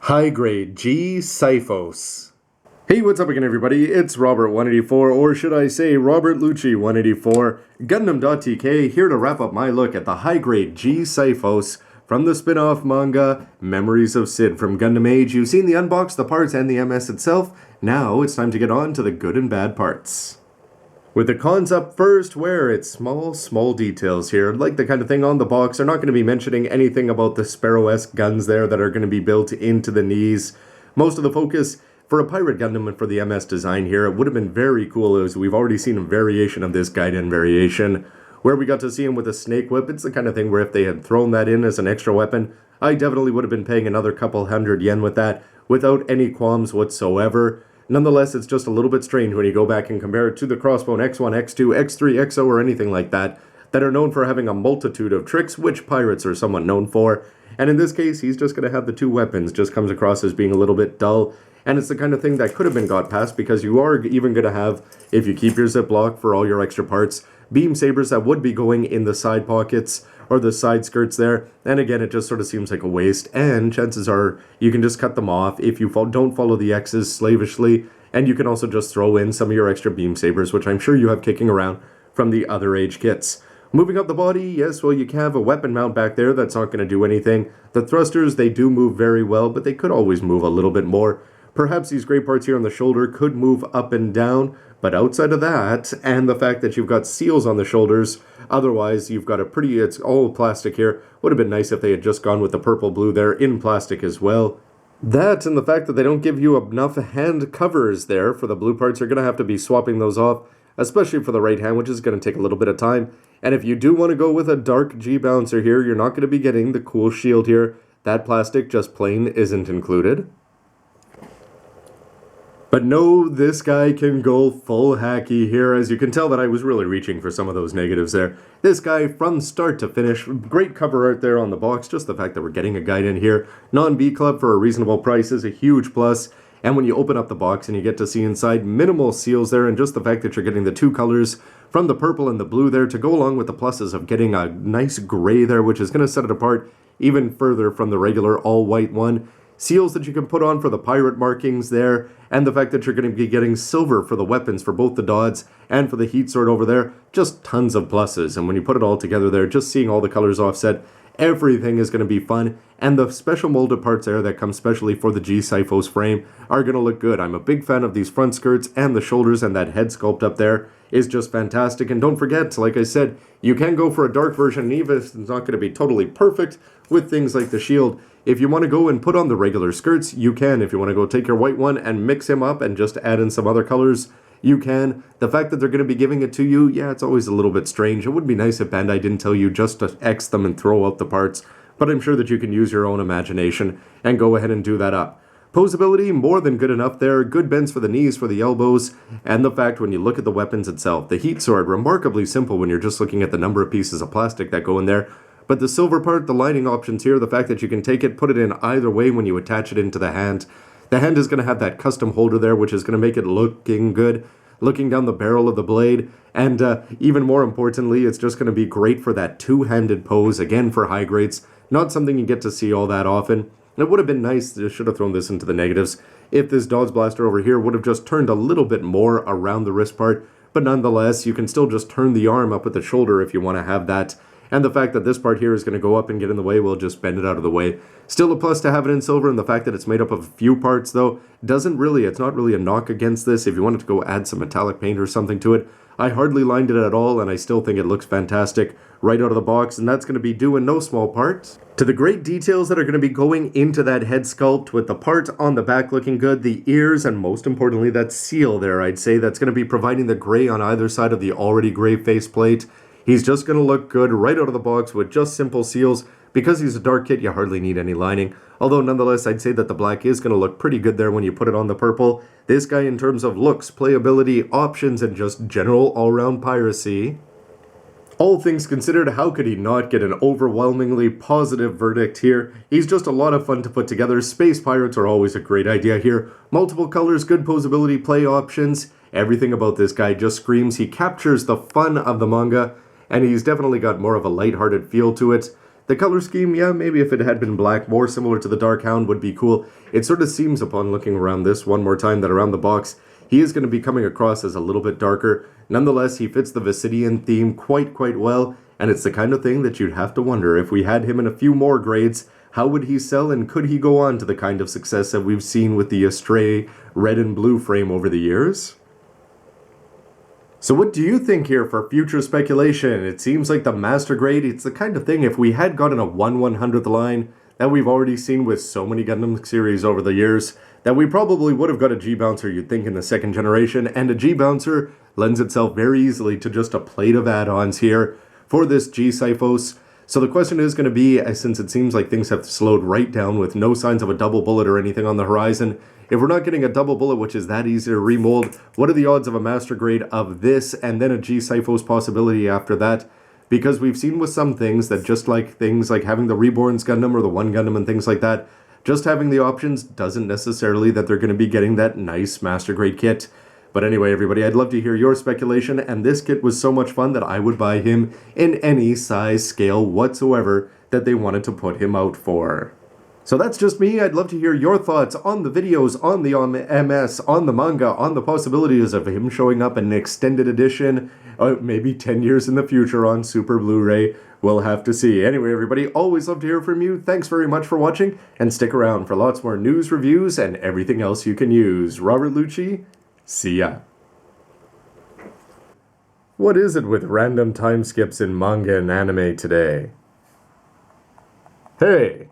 High-grade G-Xiphos. Hey, what's up again, everybody? It's Robert184, or should I say Robert Lucci184, gundam.tk, here to wrap up my look at the high-grade G-Xiphos from the spin-off manga Memories of Sid from Gundam Age. You've seen the unbox, the parts, and the MS itself. Now it's time to get on to the good and bad parts. With the cons up first, where it's small details here, like the kind of thing on the box. They're not going to be mentioning anything about the Sparrow-esque guns there that are going to be built into the knees. Most of the focus for a Pirate Gundam and for the MS design here, it would have been very cool as we've already seen a variation of this Gaiden variation, where we got to see him with a snake whip. It's the kind of thing where if they had thrown that in as an extra weapon, I definitely would have been paying another couple hundred yen with that without any qualms whatsoever. Nonetheless, it's just a little bit strange when you go back and compare it to the Crossbone X1, X2, X3, XO, or anything like that are known for having a multitude of tricks, which pirates are somewhat known for. And in this case, he's just going to have the two weapons. Just comes across as being a little bit dull. And it's the kind of thing that could have been got past, because you are even going to have, if you keep your Ziploc for all your extra parts, beam sabers that would be going in the side pockets or the side skirts there. And again, it just sort of seems like a waste, and chances are you can just cut them off if you don't follow the X's slavishly, and you can also just throw in some of your extra beam sabers, which I'm sure you have kicking around from the other age kits. Moving up the body, yes, well, you can have a weapon mount back there that's not going to do anything. The thrusters, they do move very well, but they could always move a little bit more. Perhaps these gray parts here on the shoulder could move up and down, but outside of that, and the fact that you've got seals on the shoulders, otherwise you've got it's all plastic here. Would have been nice if they had just gone with the purple blue there in plastic as well. That and the fact that they don't give you enough hand covers there for the blue parts, you're going to have to be swapping those off, especially for the right hand, which is going to take a little bit of time. And if you do want to go with a dark G-bouncer here, you're not going to be getting the cool shield here. That plastic just plain isn't included. But no, this guy can go full hacky here. As you can tell that I was really reaching for some of those negatives there. This guy from start to finish, great cover art there on the box. Just the fact that we're getting a guide in here, non-B Club for a reasonable price, is a huge plus. And when you open up the box and you get to see inside, minimal seals there, and just the fact that you're getting the two colors from the purple and the blue there to go along with the pluses of getting a nice gray there, which is going to set it apart even further from the regular all-white one. Seals that you can put on for the pirate markings there, and the fact that you're going to be getting silver for the weapons for both the Dodds and for the heat sword over there, just tons of pluses. And when you put it all together there, just seeing all the colors offset, everything is going to be fun. And the special molded parts there that come specially for the G-Xiphos frame are going to look good. I'm a big fan of these front skirts, and the shoulders and that head sculpt up there is just fantastic. And don't forget, like I said, you can go for a dark version, even if it's not going to be totally perfect with things like the shield. If you want to go and put on the regular skirts, you can. If you want to go take your white one and mix him up and just add in some other colors, you can. The fact that they're going to be giving it to you, yeah, it's always a little bit strange. It would be nice if Bandai didn't tell you just to X them and throw out the parts, but I'm sure that you can use your own imagination and go ahead and do that up. Posability, more than good enough there. Good bends for the knees, for the elbows, and the fact when you look at the weapons itself. The heat sword, remarkably simple when you're just looking at the number of pieces of plastic that go in there. But the silver part, the lining options here, the fact that you can take it, put it in either way when you attach it into the hand. The hand is going to have that custom holder there, which is going to make it looking good, looking down the barrel of the blade. And even more importantly, it's just going to be great for that two-handed pose, again for high grades. Not something you get to see all that often. It would have been nice, they should have thrown this into the negatives, if this Dodge Blaster over here would have just turned a little bit more around the wrist part. But nonetheless, you can still just turn the arm up at the shoulder if you want to have that. And the fact that this part here is going to go up and get in the way, we'll just bend it out of the way. Still a plus to have it in silver, and the fact that it's made up of a few parts, though, it's not really a knock against this. If you wanted to go add some metallic paint or something to it, I hardly lined it at all, and I still think it looks fantastic right out of the box, and that's going to be due in no small part to the great details that are going to be going into that head sculpt, with the part on the back looking good, the ears, and most importantly, that seal there, I'd say, that's going to be providing the gray on either side of the already gray faceplate. He's just going to look good right out of the box with just simple seals. Because he's a dark kit, you hardly need any lining. Although, nonetheless, I'd say that the black is going to look pretty good there when you put it on the purple. This guy, in terms of looks, playability, options, and just general all-round piracy, all things considered, how could he not get an overwhelmingly positive verdict here? He's just a lot of fun to put together. Space pirates are always a great idea here. Multiple colors, good posability, play options. Everything about this guy just screams he captures the fun of the manga. And he's definitely got more of a lighthearted feel to it. The color scheme, yeah, maybe if it had been black, more similar to the Dark Hound would be cool. It sort of seems upon looking around this one more time that around the box, he is going to be coming across as a little bit darker. Nonetheless, he fits the Vicidian theme quite well, and it's the kind of thing that you'd have to wonder if we had him in a few more grades, how would he sell and could he go on to the kind of success that we've seen with the Astray red and blue frame over the years? So what do you think here for future speculation? It seems like the Master Grade, it's the kind of thing if we had gotten a 1/100th line that we've already seen with so many Gundam series over the years, that we probably would have got a G-Bouncer, you'd think, in the second generation, and a G-Bouncer lends itself very easily to just a plate of add-ons here for this G-Xiphos. So the question is going to be, since it seems like things have slowed right down with no signs of a double bullet or anything on the horizon, if we're not getting a double bullet, which is that easy to remold, what are the odds of a Master Grade of this and then a G-Xiphos possibility after that? Because we've seen with some things that just like things like having the Reborn's Gundam or the One Gundam and things like that, just having the options doesn't necessarily that they're going to be getting that nice Master Grade kit. But anyway, everybody, I'd love to hear your speculation, and this kit was so much fun that I would buy him in any size scale whatsoever that they wanted to put him out for. So that's just me. I'd love to hear your thoughts on the videos, on the MS, on the manga, on the possibilities of him showing up in an extended edition, maybe 10 years in the future on Super Blu-ray. We'll have to see. Anyway, everybody, always love to hear from you. Thanks very much for watching, and stick around for lots more news, reviews, and everything else you can use. Robert Lucci, see ya. What is it with random time skips in manga and anime today? Hey!